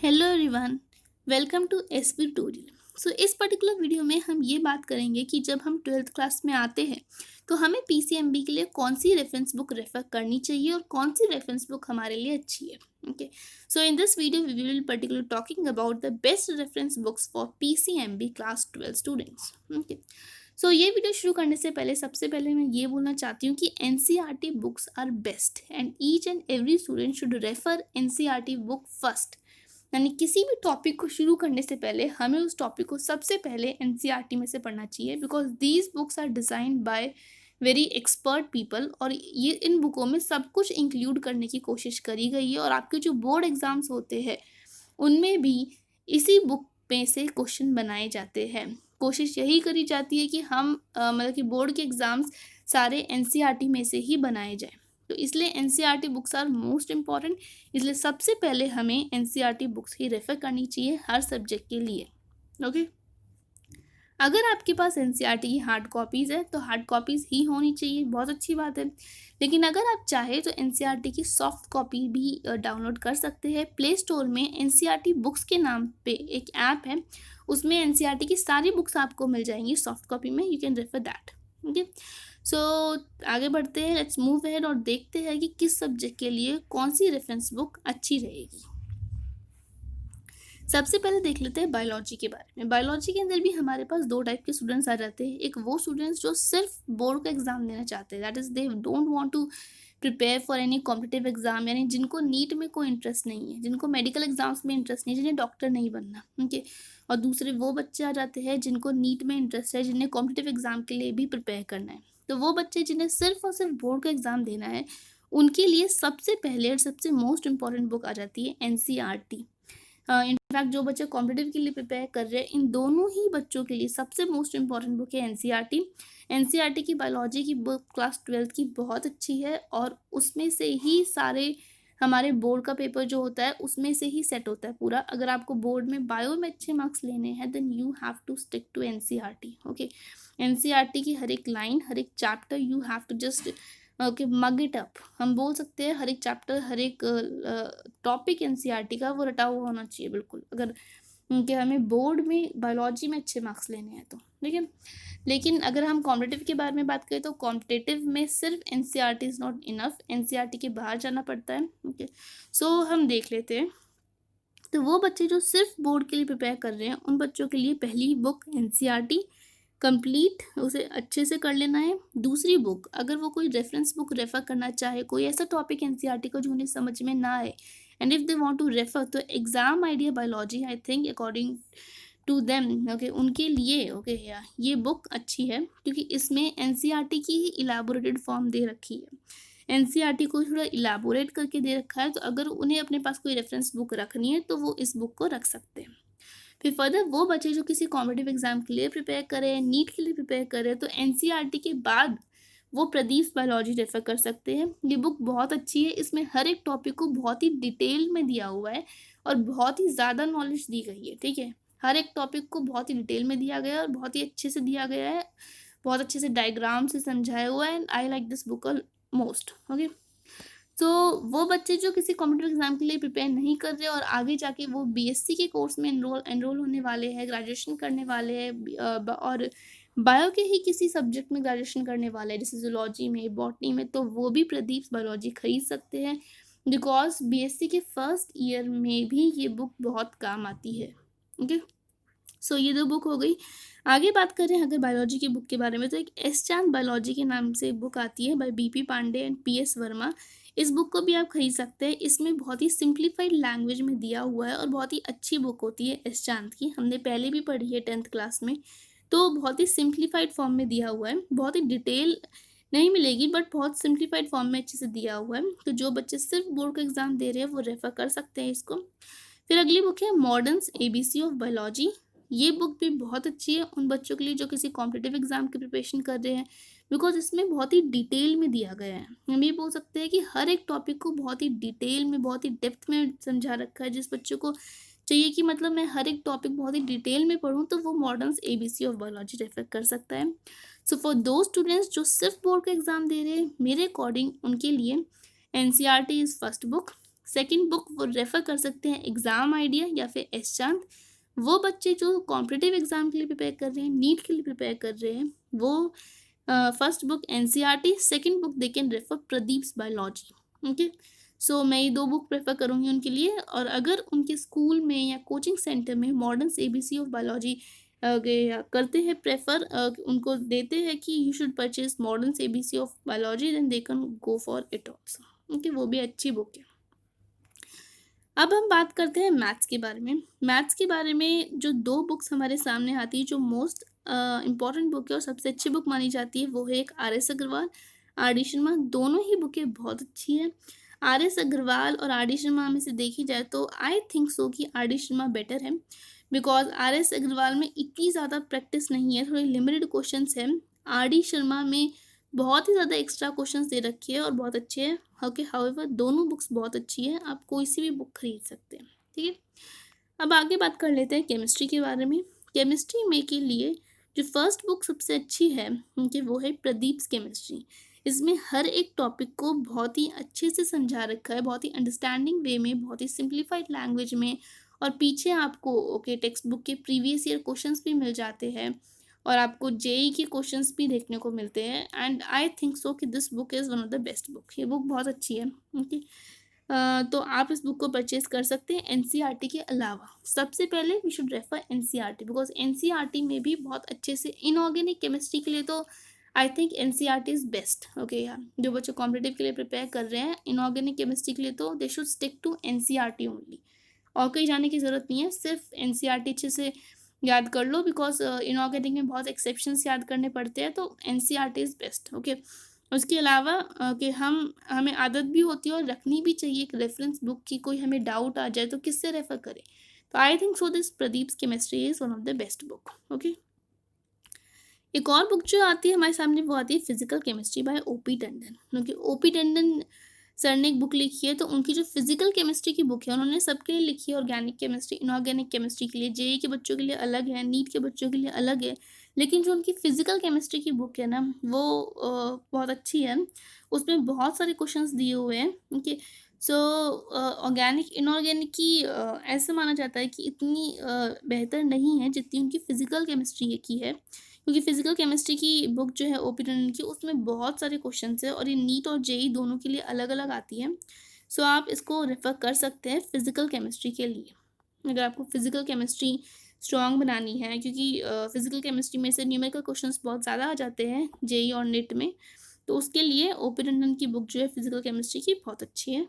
Hello everyone, welcome to SP tutorial. So इस particular video में हम ये बात करेंगे कि जब हम ट्वेल्थ क्लास में आते हैं तो हमें पीसीएमबी के लिए कौन सी रेफरेंस बुक रेफर करनी चाहिए और कौन सी रेफरेंस बुक हमारे लिए अच्छी है। Okay, so in this video we will particular talking about the best reference books for PCMB class 12 students. Okay, so ये वीडियो शुरू करने से पहले सबसे पहले मैं ये बोलना चाहती हूँ कि NCERT books are best and each and every student should refer NCERT book first. यानी किसी भी टॉपिक को शुरू करने से पहले हमें उस टॉपिक को सबसे पहले एनसीईआरटी में से पढ़ना चाहिए, because these books are designed by very expert people और ये इन बुकों में सब कुछ इंक्लूड करने की कोशिश करी गई है। और आपके जो बोर्ड एग्ज़ाम्स होते हैं उनमें भी इसी बुक में से क्वेश्चन बनाए जाते हैं। कोशिश यही करी जाती है कि हम मतलब कि बोर्ड के एग्ज़ाम्स सारे एनसीईआरटी में से ही बनाए जाए। तो इसलिए NCERT books are most important. इसलिए सबसे पहले हमें एनसीईआरटी बुक्स ही रेफ़र करनी चाहिए हर सब्जेक्ट के लिए। ओके, अगर आपके पास एनसीईआरटी की हार्ड कॉपीज़ है तो हार्ड कॉपीज़ ही होनी चाहिए, बहुत अच्छी बात है। लेकिन अगर आप चाहें तो एनसीईआरटी की सॉफ्ट कॉपी भी डाउनलोड कर सकते हैं। प्ले स्टोर में एनसीईआरटी बुक्स के नाम पे एक ऐप है, उसमें एनसीईआरटी की सारी बुक्स आपको मिल जाएंगी सॉफ्ट कॉपी में। You can refer that. Okay, so आगे बढ़ते हैं, लेट्स मूव अहेड और देखते हैं कि किस सब्जेक्ट के लिए कौन सी रेफरेंस बुक अच्छी रहेगी। सबसे पहले देख लेते हैं बायोलॉजी के बारे में। बायोलॉजी के अंदर भी हमारे पास दो टाइप के स्टूडेंट्स आ जाते हैं। एक वो स्टूडेंट्स जो सिर्फ बोर्ड का एग्जाम देना चाहते हैं, that is they don't want to prepare for any competitive exam, यानी जिनको नीट में कोई इंटरेस्ट नहीं है, जिनको मेडिकल एग्जाम्स में इंटरेस्ट नहीं है, जिन्हें डॉक्टर नहीं बनना। ओके, और दूसरे वो बच्चे आ जाते हैं जिनको नीट में इंटरेस्ट है, जिन्हें कॉम्पिटिटिव एग्जाम के लिए भी प्रिपेयर करना है। तो वो बच्चे जिन्हें सिर्फ और सिर्फ बोर्ड का एग्जाम देना है, उनके लिए सबसे पहले और सबसे मोस्ट इंपॉर्टेंट बुक आ जाती है एनसीईआरटी। इनफैक्ट जो बच्चे कॉम्पिटिटिव के लिए प्रिपेयर कर रहे हैं, इन दोनों ही बच्चों के लिए सबसे मोस्ट इंपॉर्टेंट बुक है एनसीईआरटी। एनसीईआरटी की बायोलॉजी की बुक क्लास 12 की बहुत अच्छी है और उसमें से ही सारे हमारे बोर्ड का पेपर जो होता है उसमें से ही सेट होता है पूरा। अगर आपको बोर्ड में बायो में अच्छे मार्क्स लेने हैं then you have to stick to NCERT. Okay, NCERT की हर एक लाइन, हर एक chapter you have to just okay mug it up. हम बोल सकते हैं हर एक चैप्टर, हर एक टॉपिक एनसीईआरटी का वो रटा हुआ होना चाहिए बिल्कुल, अगर कि हमें बोर्ड में बायोलॉजी में अच्छे मार्क्स लेने हैं तो। ठीक है, लेकिन अगर हम कॉम्पिटिटिव के बारे में बात करें तो कॉम्पिटिटिव में सिर्फ NCERT is not enough, NCERT के बाहर जाना पड़ता है। ओके, सो हम देख लेते हैं। तो वो बच्चे जो सिर्फ बोर्ड के लिए प्रिपेयर कर रहे हैं उन बच्चों के लिए पहली बुक एनसीईआरटी कंप्लीट उसे अच्छे से कर लेना है। दूसरी बुक, अगर वो कोई रेफरेंस बुक रेफ़र करना चाहे, कोई ऐसा टॉपिक एनसीईआरटी को जो उन्हें समझ में ना आए and if they want to refer, तो exam idea biology I think according to them, okay, उनके लिए ओके या ये बुक अच्छी है क्योंकि इसमें एनसीईआरटी की ही इलाबोरेटेड फॉर्म दे रखी है। एनसीईआरटी को थोड़ा इलाबोरेट करके दे रखा है, तो अगर उन्हें अपने पास कोई रेफरेंस बुक रखनी है तो वो इस बुक को रख सकते हैं। फिर फर्दर वो बच्चे जो किसी कॉम्पिटिटिव एग्जाम के लिए प्रिपेयर करें, नीट के लिए प्रिपेयर करें, तो एनसीईआरटी के बाद वो प्रदीप बायोलॉजी रेफर कर सकते हैं। ये बुक बहुत अच्छी है, इसमें हर एक टॉपिक को बहुत ही डिटेल में दिया हुआ है और बहुत ही ज़्यादा नॉलेज दी गई है। ठीक है, हर एक टॉपिक को बहुत ही डिटेल में दिया गया है और बहुत ही अच्छे से दिया गया है, बहुत अच्छे से डायग्राम से समझाया हुआ है and I like this book most. Okay, तो वो बच्चे जो किसी कॉम्पिटिटिव एग्जाम के लिए प्रिपेयर नहीं कर रहे और आगे जाके वो बीएससी के कोर्स में एनरोल होने वाले हैं, ग्रेजुएशन करने वाले हैं, और बायो के ही किसी सब्जेक्ट में ग्रेजुएशन करने वाले हैं जैसे जूलॉजी में, बॉटनी में, तो वो भी प्रदीप बायोलॉजी खरीद सकते हैं बिकॉज बीएससी के फर्स्ट ईयर में भी ये बुक बहुत काम आती है। ओके, सो ये दो बुक हो गई। आगे बात करें अगर बायोलॉजी की बुक के बारे में, तो एक एस चांद बायोलॉजी के नाम से एक बुक आती है by BP Pandey and PS Verma. इस बुक को भी आप खरीद सकते हैं। इसमें बहुत ही सिंप्लीफाइड लैंग्वेज में दिया हुआ है और बहुत ही अच्छी बुक होती है एस चांद की, हमने पहले भी पढ़ी है 10th क्लास में। तो बहुत ही सिंप्लीफाइड फॉर्म में दिया हुआ है, बहुत ही डिटेल नहीं मिलेगी बट बहुत सिंप्लीफाइड फॉर्म में अच्छे से दिया हुआ है। तो जो बच्चे सिर्फ बोर्ड का एग्जाम दे रहे हैं वो रेफर कर सकते हैं इसको। फिर अगली बुक है मॉडर्न्स एबीसी ऑफ बायोलॉजी। ये बुक भी बहुत अच्छी है उन बच्चों के लिए जो किसी कॉम्पिटिटिव एग्जाम की प्रिपरेशन कर रहे हैं, बिकॉज इसमें बहुत ही डिटेल में दिया गया है। हम ये बोल सकते हैं कि हर एक टॉपिक को बहुत ही डिटेल में, बहुत ही डेप्थ में समझा रखा है। जिस बच्चे को चाहिए कि मतलब मैं हर एक टॉपिक बहुत ही डिटेल में पढूं, तो वो मॉडर्न्स एबीसी ऑफ बायोलॉजी रेफर कर सकता है। सो फॉर दो स्टूडेंट्स जो सिर्फ बोर्ड का एग्जाम दे रहे हैं, मेरे अकॉर्डिंग उनके लिए NCERT is first book. Second book वो रेफ़र कर सकते हैं एग्ज़ाम आइडिया या फिर एस चांद। वो बच्चे जो कॉम्पिटिटिव एग्ज़ाम के लिए प्रिपेयर कर रहे हैं, नीट के लिए प्रिपेयर कर रहे हैं, वो first book NCERT, second book they can refer Pradeep's biology. Okay, so मैं ये 2 बुक प्रेफ़र करूँगी उनके लिए। और अगर उनके स्कूल में या कोचिंग सेंटर में मॉडर्न्स एबीसी ऑफ बायोलॉजी करते हैं प्रेफ़र, उनको देते हैं कि you should purchase Modern's ABC of biology, then they can go for it also. Okay, वो भी अच्छी बुक है। अब हम बात करते हैं मैथ्स के बारे में। मैथ्स के बारे में जो 2 बुक्स हमारे सामने आती है, जो मोस्ट इम्पॉर्टेंट बुक है और सबसे अच्छी बुक मानी जाती है, वो है एक आर.एस. अग्रवाल, आर.डी. शर्मा। दोनों ही बुकें बहुत अच्छी हैं। आर.एस. अग्रवाल और आर.डी. शर्मा में से देखी जाए तो आई थिंक सो कि आर.डी. शर्मा बेटर है, बिकॉज़ आर.एस. अग्रवाल में इतनी ज़्यादा प्रैक्टिस नहीं है, थोड़े लिमिटेड क्वेश्चंस हैं। आर.डी. शर्मा में बहुत ही ज़्यादा एक्स्ट्रा क्वेश्चंस दे रखे हैं और बहुत अच्छे हैं। ओके, हाउएवर दोनों बुक्स बहुत अच्छी है, आप कोई सी भी बुक खरीद सकते हैं, ठीक है। अब आगे बात कर लेते हैं केमिस्ट्री के बारे में। केमिस्ट्री में के लिए जो फर्स्ट बुक सबसे अच्छी है उनकी, वो है प्रदीप्स केमिस्ट्री। इसमें हर एक टॉपिक को बहुत ही अच्छे से समझा रखा है, बहुत ही अंडरस्टैंडिंग वे में, बहुत ही सिंप्लीफाइड लैंग्वेज में। और पीछे आपको टेक्स्ट बुक के प्रीवियस ईयर क्वेश्चंस भी मिल जाते हैं और आपको जेई के क्वेश्चंस भी देखने को मिलते हैं। एंड आई थिंक सो कि this book is one of the best book. ये बुक बहुत अच्छी है। ओके, तो आप इस बुक को परचेज़ कर सकते हैं एनसीईआरटी के अलावा। सबसे पहले we should refer NCERT, because NCERT में भी बहुत अच्छे से इनऑर्गेनिक केमिस्ट्री के लिए तो I think NCERT is best. Okay यार, जो बच्चे कॉम्पिटिटिव के लिए प्रिपेयर कर रहे हैं इनऑर्गेनिक केमिस्ट्री के लिए, तो they should stick to NCERT only. और कहीं जाने की ज़रूरत नहीं है, सिर्फ एनसीईआरटी अच्छे से याद कर लो, बिकॉज़ इनऑर्गेनिक में बहुत एक्सेप्शंस याद करने पड़ते हैं, तो एनसीईआरटी इज़ बेस्ट। ओके, उसके अलावा कि हमें आदत भी होती है और रखनी भी चाहिए एक रेफरेंस बुक की, कोई हमें डाउट आ जाए तो किससे रेफ़र करें। तो I think so this Pradeep's chemistry is one of the best book. Okay, एक और बुक जो आती है हमारे सामने, वो आती है physical chemistry bye OP Tandon. क्योंकि ओपी टंडन सर ने एक बुक लिखी है, तो उनकी जो फिजिकल केमिस्ट्री की बुक है उन्होंने सबके लिए लिखी है। ऑर्गेनिक केमिस्ट्री, इनऑर्गेनिक केमिस्ट्री के लिए, जेई के बच्चों के लिए अलग है, नीट के बच्चों के लिए अलग है। लेकिन जो उनकी फिजिकल केमिस्ट्री की बुक है ना, वो बहुत अच्छी है। उसमें बहुत सारे क्वेश्चंस दिए हुए हैं। ओके, सो ऑर्गेनिक इनऑर्गेनिक की ऐसा माना जाता है कि इतनी बेहतर नहीं है जितनी उनकी फिजिकल केमिस्ट्री की है। क्योंकि फिजिकल केमिस्ट्री की बुक जो है ओपी टंडन की, उसमें बहुत सारे क्वेश्चंस है और ये नीट और जेई दोनों के लिए अलग अलग आती है। सो आप इसको रेफ़र कर सकते हैं फिजिकल केमिस्ट्री के लिए, अगर आपको फिजिकल केमिस्ट्री स्ट्रॉन्ग बनानी है। क्योंकि फिजिकल केमिस्ट्री में से न्यूमेरिकल क्वेश्चंस बहुत ज़्यादा आ जाते हैं जेई और नीट में, तो उसके लिए ओपी टंडन की बुक जो है फिजिकल केमिस्ट्री की बहुत अच्छी है।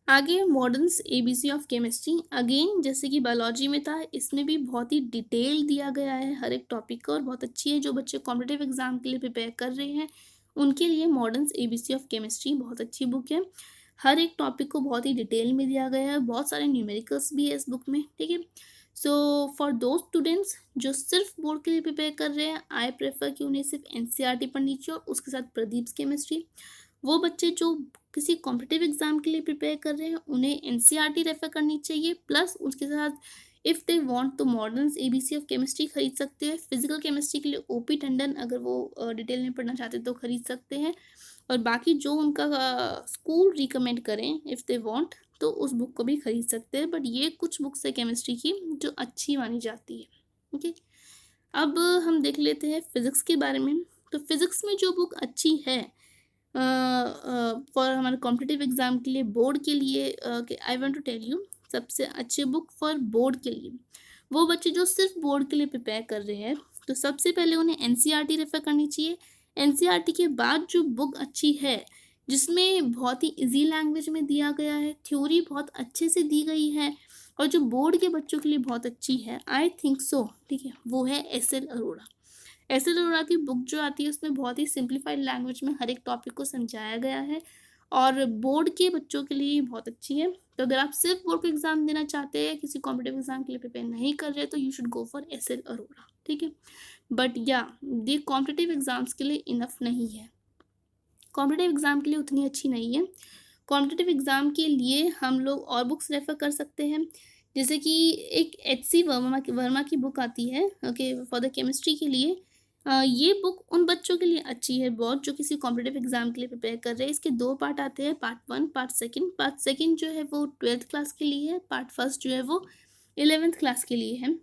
आगे मॉडर्न्स एबीसी ऑफ केमिस्ट्री, अगेन जैसे कि बायोलॉजी में था, इसमें भी बहुत ही डिटेल दिया गया है हर एक टॉपिक का और बहुत अच्छी है। जो बच्चे कॉम्पिटिटिव एग्जाम के लिए प्रिपेयर कर रहे हैं उनके लिए मॉडर्न्स एबीसी ऑफ केमिस्ट्री बहुत अच्छी बुक है। हर एक टॉपिक को बहुत ही डिटेल में दिया गया है, बहुत सारे न्यूमेरिकल्स भी है इस बुक में, ठीक है। सो फॉर दो स्टूडेंट्स जो सिर्फ बोर्ड के लिए प्रिपेयर कर रहे हैं, आई प्रेफर कि उन्हें सिर्फ एनसीईआरटी पढ़नी चाहिए और उसके साथ प्रदीप्स केमिस्ट्री। वो बच्चे जो किसी कॉम्पिटिटिव एग्जाम के लिए प्रिपेयर कर रहे हैं उन्हें एनसीईआरटी रेफर करनी चाहिए, प्लस उसके साथ इफ़ दे वांट तो मॉडर्न्स एबीसी ऑफ केमिस्ट्री खरीद सकते हैं। फिजिकल केमिस्ट्री के लिए ओपी टंडन, अगर वो डिटेल में पढ़ना चाहते हैं तो खरीद सकते हैं। और बाकी जो उनका स्कूल रिकमेंड करें इफ़ दे वांट, तो उस बुक को भी खरीद सकते हैं। बट ये कुछ बुक्स है केमिस्ट्री की जो अच्छी मानी जाती है। ओके, अब हम देख लेते हैं फिज़िक्स के बारे में। तो फिज़िक्स में जो बुक अच्छी है फॉर हमारे कॉम्पिटिटिव एग्ज़ाम के लिए, बोर्ड के लिए, I want to tell you, सबसे अच्छी बुक फॉर बोर्ड के लिए, वो बच्चे जो सिर्फ बोर्ड के लिए प्रिपेयर कर रहे हैं, तो सबसे पहले उन्हें एनसीईआरटी रेफर करनी चाहिए। एनसीईआरटी के बाद जो बुक अच्छी है, जिसमें बहुत ही इजी लैंग्वेज में दिया गया है, थ्योरी बहुत अच्छे से दी गई है और जो बोर्ड के बच्चों के लिए बहुत अच्छी है, आई थिंक सो, ठीक है, वो है एस.एल. अरोड़ा। एस.एल. अरोड़ा की बुक जो आती है उसमें बहुत ही सिंप्लीफाइड लैंग्वेज में हर एक टॉपिक को समझाया गया है और बोर्ड के बच्चों के लिए बहुत अच्छी है। तो अगर आप सिर्फ बोर्ड का एग्ज़ाम देना चाहते हैं, किसी कॉम्पिटिटिव एग्ज़ाम के लिए प्रिपेयर नहीं कर रहे, तो you should go for SL. Arora, ठीक है। बट या ये कॉम्पिटिटिव एग्ज़ाम्स के लिए इनफ नहीं है, कॉम्पिटिटिव एग्ज़ाम के लिए उतनी अच्छी नहीं है। कॉम्पिटिटिव एग्ज़ाम के लिए हम लोग और बुक्स रेफ़र कर सकते हैं, जैसे कि एक एच.सी. वर्मा की बुक आती है, ओके, फॉर द केमिस्ट्री के लिए। ये बुक उन बच्चों के लिए अच्छी है बहुत जो किसी कॉम्पिटिटिव एग्जाम के लिए प्रिपेयर कर रहे हैं। इसके 2 पार्ट आते हैं, पार्ट 1, पार्ट 2। पार्ट 2 जो है वो 12th क्लास के लिए है, पार्ट 1 जो है वो 11th क्लास के लिए है।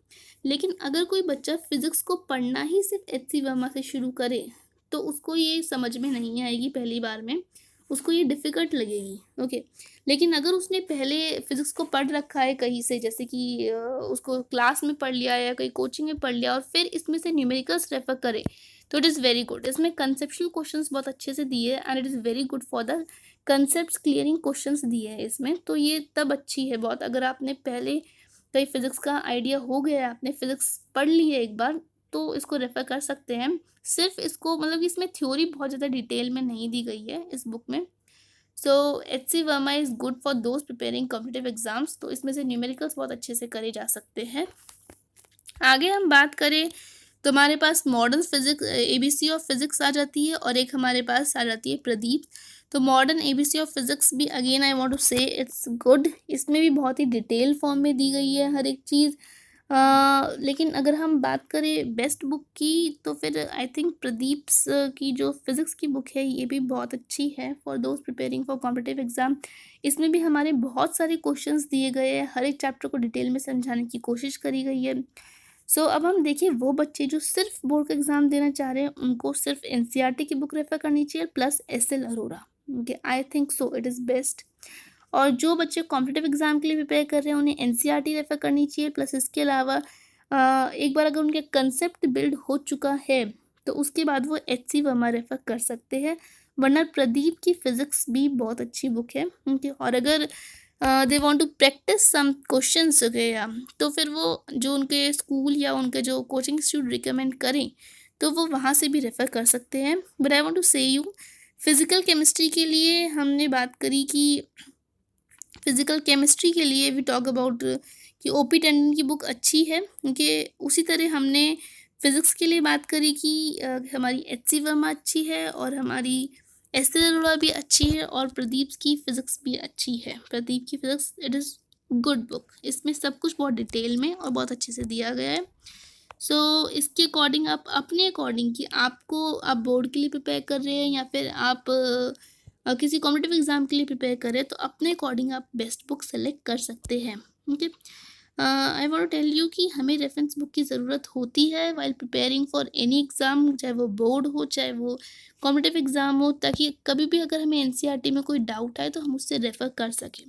लेकिन अगर कोई बच्चा फिज़िक्स को पढ़ना ही सिर्फ एचसी वर्मा से शुरू करे, तो उसको ये समझ में नहीं आएगी पहली बार में, उसको ये डिफ़िकल्ट लगेगी, ओके। लेकिन अगर उसने पहले फिज़िक्स को पढ़ रखा है कहीं से, जैसे कि उसको क्लास में पढ़ लिया या कहीं कोचिंग में पढ़ लिया और फिर इसमें से न्यूमेरिकल्स रेफ़र करे, तो इट इज़ वेरी गुड। इसमें कंसेप्चुअल क्वेश्चंस बहुत अच्छे से दिए हैं and it is very good for the concepts clearing questions दिए हैं इसमें, तो ये तब अच्छी है बहुत। अगर आपने पहले कहीं फिज़िक्स का आइडिया हो गया है, आपने फिज़िक्स पढ़ ली है एक बार, तो इसको रेफ़र कर सकते हैं। सिर्फ़ इसको मतलब इसमें थ्योरी बहुत ज़्यादा डिटेल में नहीं दी गई है इस बुक में। So HC Verma is good for those preparing competitive exams, तो इसमें से न्यूमेरिकल्स बहुत अच्छे से करे जा सकते हैं। आगे हम बात करें तो हमारे पास modern physics ABC of physics आ जाती है और एक हमारे पास आ जाती है प्रदीप। तो मॉडर्न एबीसी ऑफ फिजिक्स भी अगेन आई वांट टू से इट्स गुड। इसमें भी बहुत ही डिटेल फॉर्म में दी गई है हर एक चीज़। लेकिन अगर हम बात करें बेस्ट बुक की, तो फिर आई थिंक प्रदीप्स की जो फिज़िक्स की बुक है ये भी बहुत अच्छी है for those preparing for competitive exam. इसमें भी हमारे बहुत सारे क्वेश्चंस दिए गए हैं, हर एक चैप्टर को डिटेल में समझाने की कोशिश करी गई है। सो अब हम देखिए वो बच्चे जो सिर्फ बोर्ड का एग्ज़ाम देना चाह रहे हैं, उनको सिर्फ एनसीईआरटी की बुक रेफ़र करनी चाहिए plus SL Arora, okay. I think so it is best. और जो बच्चे कॉम्पिटिटिव एग्ज़ाम के लिए प्रिपेयर कर रहे हैं उन्हें एनसीईआरटी रेफ़र करनी चाहिए प्लस इसके अलावा एक बार अगर उनके कंसेप्ट बिल्ड हो चुका है तो उसके बाद वो एचसी वर्मा रेफ़र कर सकते हैं। वरना प्रदीप की फ़िज़िक्स भी बहुत अच्छी बुक है, ओके। और अगर they want to practise some questions वगैरह, तो फिर वो जो उनके स्कूल या उनके जो कोचिंग इंस्टीट्यूट रिकमेंड करें तो वो वहाँ से भी रेफ़र कर सकते हैं। बट आई वांट टू से यू, फिज़िकल केमिस्ट्री के लिए हमने बात करी कि फिज़िकल केमिस्ट्री के लिए वी टॉक अबाउट कि ओपी टंडन की बुक अच्छी है, क्योंकि उसी तरह हमने फिज़िक्स के लिए बात करी कि हमारी एचसी वर्मा अच्छी है और हमारी एस्टर अरोड़ा भी अच्छी है और प्रदीप की फ़िज़िक्स भी अच्छी है। प्रदीप की physics it is good book. इसमें सब कुछ बहुत डिटेल में और बहुत अच्छे से दिया गया है। सो इसके अकॉर्डिंग आप अपने अकॉर्डिंग कि आपको आप बोर्ड के लिए प्रिपेयर कर रहे हैं या फिर आप किसी कॉम्पिटिटिव एग्ज़ाम के लिए प्रिपेयर कर रहे हैं, तो अपने अकॉर्डिंग आप बेस्ट बुक सेलेक्ट कर सकते हैं, okay. I want to tell you कि हमें रेफरेंस बुक की ज़रूरत होती है while preparing for any exam, चाहे वो बोर्ड हो चाहे वो कॉम्पिटिटिव एग्ज़ाम हो, ताकि कभी भी अगर हमें एनसीईआरटी में कोई डाउट आए तो हम उससे रेफ़र कर सकें।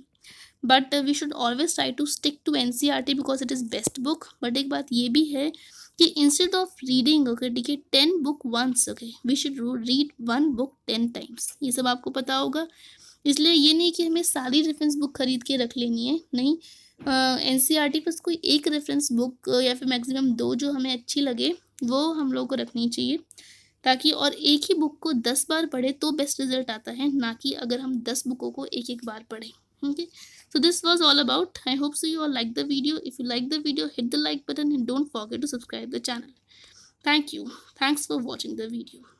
But we should always try to stick to NCERT because it is best book. But एक बात ये भी है कि इंस्टेड ऑफ रीडिंग, ओके, ठीक है, 10 book once, okay, we should read 1 book 10 times. ये सब आपको पता होगा। इसलिए ये नहीं कि हमें सारी रेफरेंस बुक खरीद के रख लेनी है, नहीं। एनसीईआरटी बस कोई एक रेफरेंस बुक या फिर मैक्सिमम 2 जो हमें अच्छी लगे वो हम लोगों को रखनी चाहिए, ताकि और एक ही बुक को 10 बार पढ़े तो बेस्ट रिजल्ट आता है, ना कि अगर हम 10 बुकों को एक एक बार पढ़ें, okay. So this was all about. I hope so you all like the video. If you like the video, hit the like button and don't forget to subscribe the channel. Thank you. Thanks for watching the video.